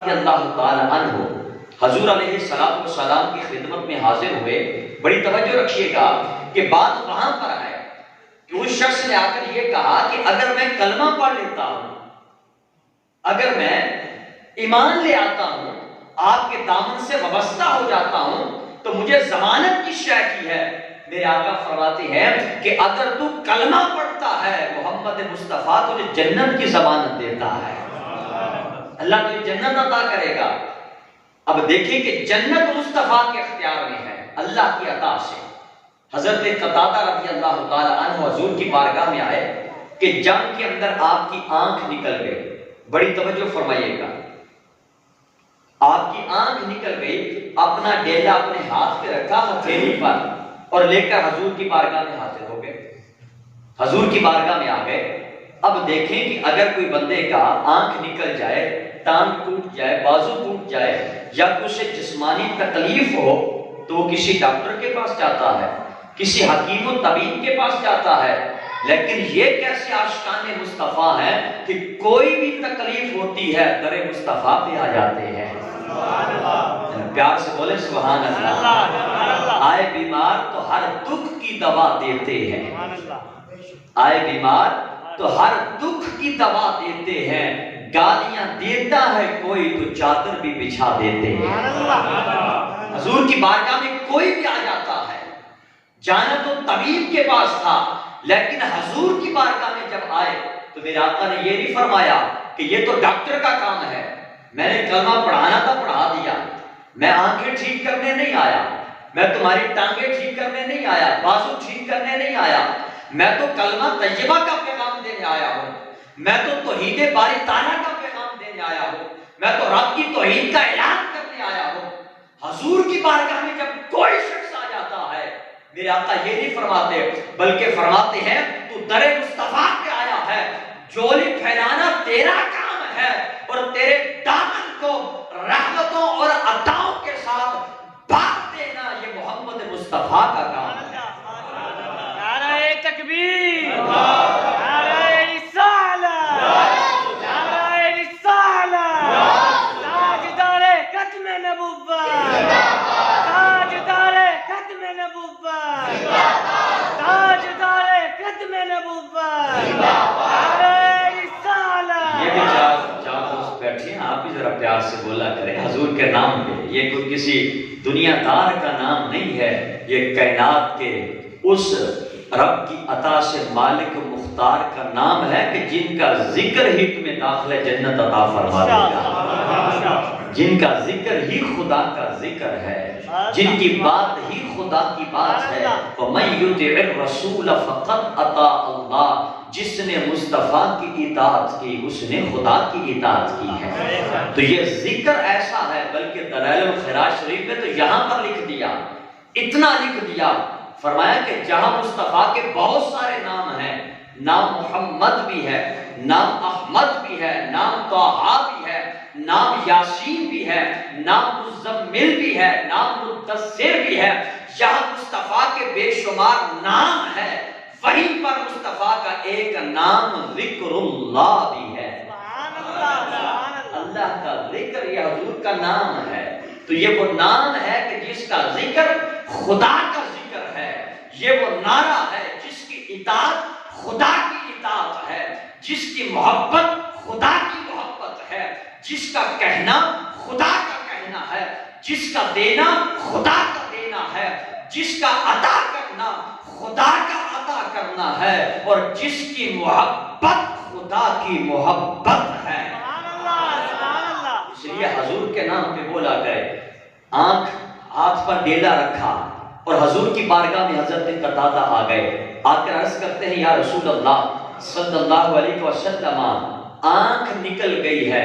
اللہ تعالی عنہ حضور علیہ السلام کی خدمت میں حاضر ہوئے۔ بڑی توجہ رکھیے گا کہ بات وہاں پر ہے کہ اس شخص نے آ کر یہ کہا کہ اگر میں کلمہ پڑھ لیتا ہوں، اگر میں ایمان لے آتا ہوں، آپ کے دامن سے وابستہ ہو جاتا ہوں تو مجھے ضمانت کس شے کی ہے؟ میرے آقا فرماتے ہیں کہ اگر تو کلمہ پڑھتا ہے محمد مصطفیٰ تجھے جنت کی ضمانت دیتا ہے، اللہ تجھے جنت عطا کرے گا۔ اب دیکھیں کہ جنت مصطفیٰ کے اختیار میں ہے اللہ کی عطا سے۔ حضرت قتادہ رضی اللہ تعالی عنہ حضور کی بارگاہ میں آئے کہ جنگ کے اندر آپ کی آنکھ نکل گئی۔ بڑی توجہ فرمائیے گا، آپ کی آنکھ نکل گئی، اپنا ڈیلا اپنے ہاتھ پہ رکھا ہتھیلی پر اور لے کر حضور کی بارگاہ میں حاضر ہو گئے، حضور کی بارگاہ میں آ گئے۔ اب دیکھیں کہ اگر کوئی بندے کا آنکھ نکل جائے، ٹانگ ٹوٹ جائے، بازو ٹوٹ جائے یا کچھ جسمانی تکلیف ہو تو وہ کسی ڈاکٹر کے پاس جاتا ہے، کسی حکیم و طبیب کے پاس جاتا ہے، لیکن یہ کیسے عاشقان مصطفیٰ ہیں کہ کوئی بھی تکلیف ہوتی ہے در مصطفیٰ پہ آ جاتے ہیں۔ پیار سے بولے سبحان اللہ۔ آئے بیمار تو ہر دکھ کی دوا دیتے ہیں، آئے بیمار تو ہر دکھ کی دوا دیتے ہیں، گالیاں دیتا ہے کوئی تو چادر بھی بچھا دیتے ہیں۔ حضور کی بارگاہ میں کوئی بھی آ جاتا ہے، جانا تو طبیب کے پاس تھا لیکن حضور کی بارگاہ میں جب آئے تو میرے آقا نے یہ نہیں فرمایا کہ یہ تو ڈاکٹر کا کام ہے، میں نے کلمہ پڑھانا تھا پڑھا دیا، میں آنکھیں ٹھیک کرنے نہیں آیا، میں تمہاری ٹانگیں ٹھیک کرنے نہیں آیا، بازو ٹھیک کرنے نہیں آیا، میں تو کلمہ طیبہ کا پیغام دینے آیا ہوں، میں تو توحید باری تعالیٰ کا پیغام دینے آیا ہوں، میں تو رب کی توحید کا اعلان کرنے آیا ہوں۔ حضور کی بارگاہ میں جب کوئی شخص آ جاتا ہے میرے آقا یہ نہیں فرماتے بلکہ فرماتے ہیں تو در مصطفیٰ پہ آیا ہے، جولی پھیلانا تیرا کام ہے اور تیرے دامن کو رحمتوں اور عطاؤں کے ساتھ بھر دینا یہ محمد مصطفیٰ کا کام ہے۔ نعرہ تکبیر، نعرہ رسالت، نعرہ رسالت، تاجدار ختم نبوت، تاجدار ختم نبوت، تاجدار ختم نبوت، نعرہ رسالت۔ یہ بھی چار دوست بیٹھے ہیں، آپ بھی ذرا پیار سے بولا کریں حضور کے نام پہ۔ یہ کوئی کسی دنیا دار کا نام نہیں ہے، یہ کائنات کے اس رب کی عطا سے مالک مختار کا نام ہے کہ جن کا ذکر ہی تمہیں داخل جنت عطا فرما دے گا، جن کا ذکر ہی خدا کا ذکر ہے، جن کی بات ہی خدا کی بات ہے۔ وَمَن يُطِعِ الرَّسُولَ فَقَدْ أَطَاعَ اللَّهَ، جس نے مصطفیٰ کی اطاعت کی اس نے خدا کی اطاعت کی ہے۔ تو یہ ذکر ایسا ہے، بلکہ دلائل الخیرات شریف میں تو یہاں پر لکھ دیا، اتنا لکھ دیا، فرمایا کہ جہاں مصطفیٰ کے بہت سارے نام ہیں، نام محمد بھی ہے، نام احمد بھی ہے، نام طٰہٰ بھی ہے، نام یاسین بھی ہے، نام مزمل بھی ہے، نام مدثر بھی ہے، یہاں مصطفیٰ کے بے شمار نام ہے، وہیں پر مصطفیٰ کا ایک نام ذکر اللہ بھی ہے۔ اللہ کا ذکر یہ حضور کا نام ہے، تو یہ وہ نام ہے کہ جس کا ذکر خدا کا ذکر ہے، یہ وہ نعرہ ہے جس کی اطاعت خدا کی اطاعت ہے، جس کی محبت خدا کی محبت ہے، جس کا کہنا خدا کا کہنا ہے، جس کا دینا خدا کا دینا ہے، جس کا عطا کرنا خدا کا عطا کرنا ہے، اور جس کی محبت خدا کی محبت ہے۔ اس لیے حضور کے نام پہ بولا گئے، آنکھ ہاتھ پر ڈیلا رکھا اور حضور کی بارگاہ میں حضرت قتادہ آ گئے، آ کر عرض کرتے ہیں یا رسول اللہ صلی اللہ علیہ وسلم آنکھ نکل گئی ہے۔